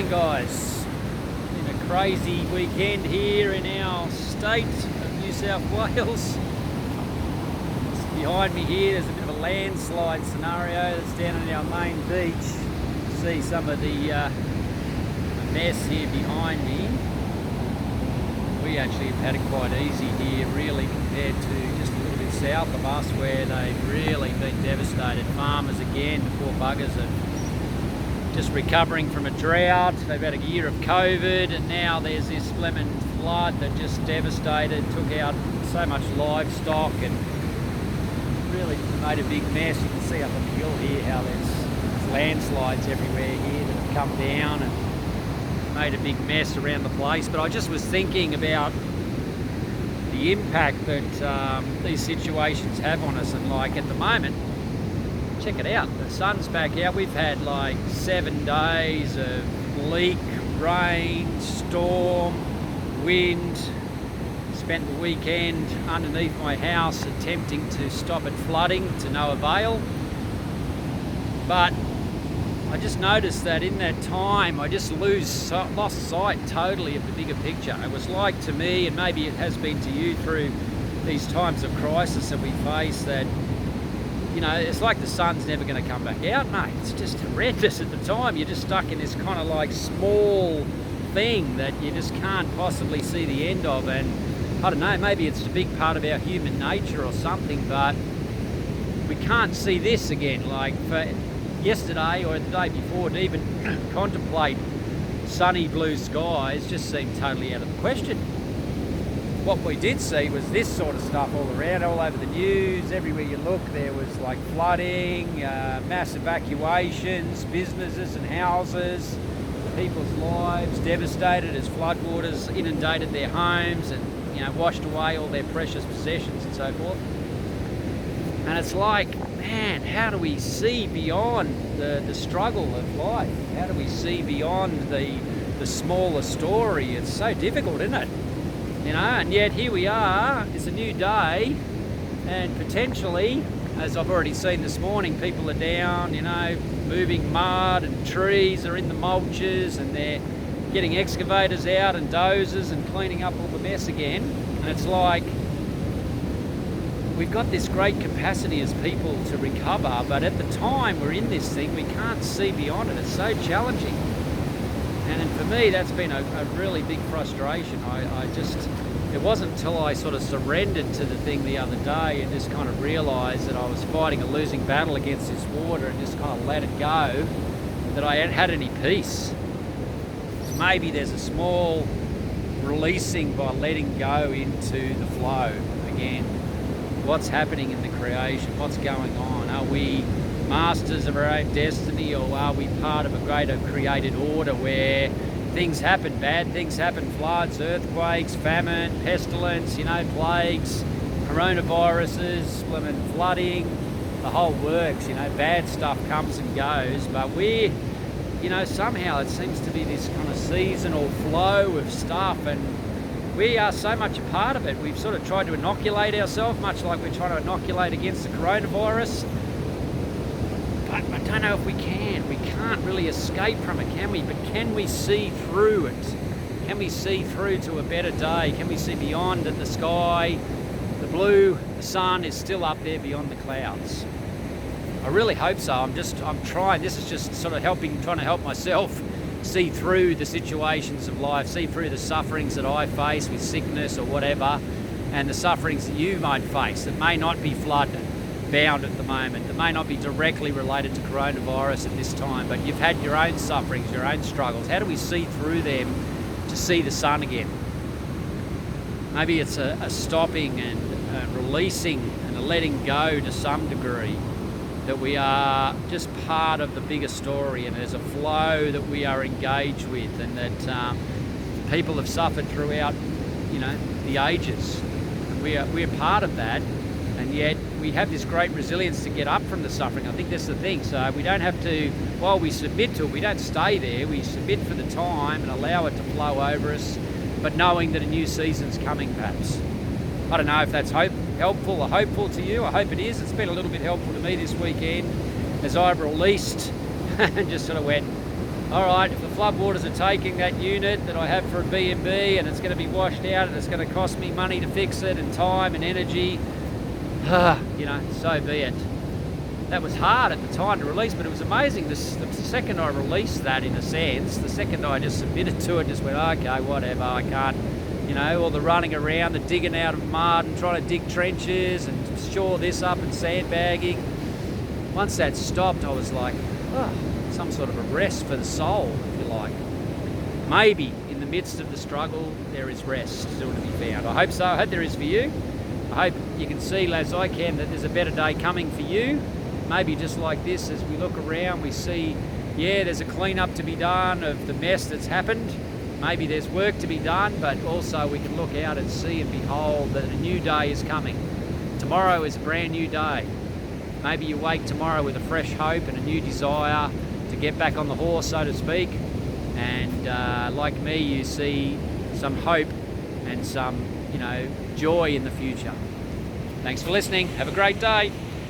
morning, guys. Been a crazy weekend here in our state of New South Wales. Just behind me here, there's a bit of a landslide scenario that's down on our main beach. You see some of the mess here behind me. We actually have had it quite easy here, really, compared to just a little bit south of us, where they've really been devastated. Farmers, again, the poor buggers are just recovering from a drought. They've had a year of COVID, and now there's this lemon flood that just devastated, took out so much livestock and really made a big mess. You can see up on the hill here how there's landslides everywhere here that have come down and made a big mess around the place. But I just was thinking about the impact that these situations have on us, and like at the moment, check it out, the sun's back out. We've had like 7 days of bleak, rain, storm, wind. Spent the weekend underneath my house attempting to stop it flooding, to no avail. But I just noticed that in that time I just lost sight totally of the bigger picture. It was like to me, and maybe it has been to you through these times of crisis that we face, that you know, it's like the sun's never going to come back out, mate. It's just horrendous at the time. You're just stuck in this kind of like small thing that you just can't possibly see the end of. And I don't know, maybe it's a big part of our human nature or something, but we can't see this again. Like for yesterday or the day before, to even contemplate sunny blue skies just seemed totally out of the question. What we did see was this sort of stuff all around, all over the news. Everywhere you look, there was like flooding, mass evacuations, businesses and houses, people's lives devastated as floodwaters inundated their homes and, you know, washed away all their precious possessions and so forth. And it's like, man, how do we see beyond the struggle of life? How do we see beyond the smaller story? It's so difficult, isn't it? You know, and yet here we are, it's a new day, and potentially, as I've already seen this morning, people are down, you know, moving mud, and trees are in the mulches, and they're getting excavators out and dozers and cleaning up all the mess again. And it's like, we've got this great capacity as people to recover, but at the time we're in this thing, we can't see beyond it. It's so challenging. And for me, that's been a really big frustration. It wasn't until I sort of surrendered to the thing the other day and just kind of realised that I was fighting a losing battle against this water and just kind of let it go, that I hadn't had any peace. So maybe there's a small releasing by letting go into the flow again. What's happening in the creation? What's going on? Are we masters of our own destiny, or are we part of a greater created order where things happen, bad things happen, floods, earthquakes, famine, pestilence, you know, plagues, coronaviruses, flooding, the whole works, you know, bad stuff comes and goes, but we're, you know, somehow it seems to be this kind of seasonal flow of stuff, and we are so much a part of it. We've sort of tried to inoculate ourselves, much like we're trying to inoculate against the coronavirus. But I don't know if we can. We can't really escape from it, can we? But can we see through it? Can we see through to a better day? Can we see beyond at the sky? The blue, the sun is still up there beyond the clouds. I really hope so. I'm trying. This is just sort of trying to help myself see through the situations of life, see through the sufferings that I face with sickness or whatever, and the sufferings that you might face that may not be flood bound at the moment, that may not be directly related to coronavirus at this time, but you've had your own sufferings, your own struggles. How do we see through them to see the sun again? Maybe it's a stopping and releasing and a letting go to some degree, that we are just part of the bigger story, and there's a flow that we are engaged with, and that people have suffered throughout, you know, the ages. And we're part of that, and yet we have this great resilience to get up from the suffering. I think that's the thing. So we don't have to, while we submit to it, we don't stay there. We submit for the time and allow it to flow over us, but knowing that a new season's coming, perhaps. I don't know if that's helpful or hopeful to you. I hope it is. It's been a little bit helpful to me this weekend as I've released and just sort of went, All right, if the floodwaters are taking that unit that I have for a B&B and it's going to be washed out and it's going to cost me money to fix it and time and energy, you know, so be it. That was hard at the time to release, but it was amazing. The second I released that, in a sense, the second I just submitted to it, just went, okay, whatever, I can't, you know, all the running around, the digging out of mud and trying to dig trenches and shore this up and sandbagging. Once that stopped, I was like, some sort of a rest for the soul, if you like. Maybe in the midst of the struggle, there is rest still to be found. I hope so. I hope there is for you. I hope you can see, as I can, that there's a better day coming for you. Maybe just like this, as we look around, we see, yeah, there's a clean-up to be done of the mess that's happened. Maybe there's work to be done, but also we can look out and see and behold that a new day is coming. Tomorrow is a brand new day. Maybe you wake tomorrow with a fresh hope and a new desire to get back on the horse, so to speak. And like me, you see some hope and some, you know, joy in the future. Thanks for listening. Have a great day.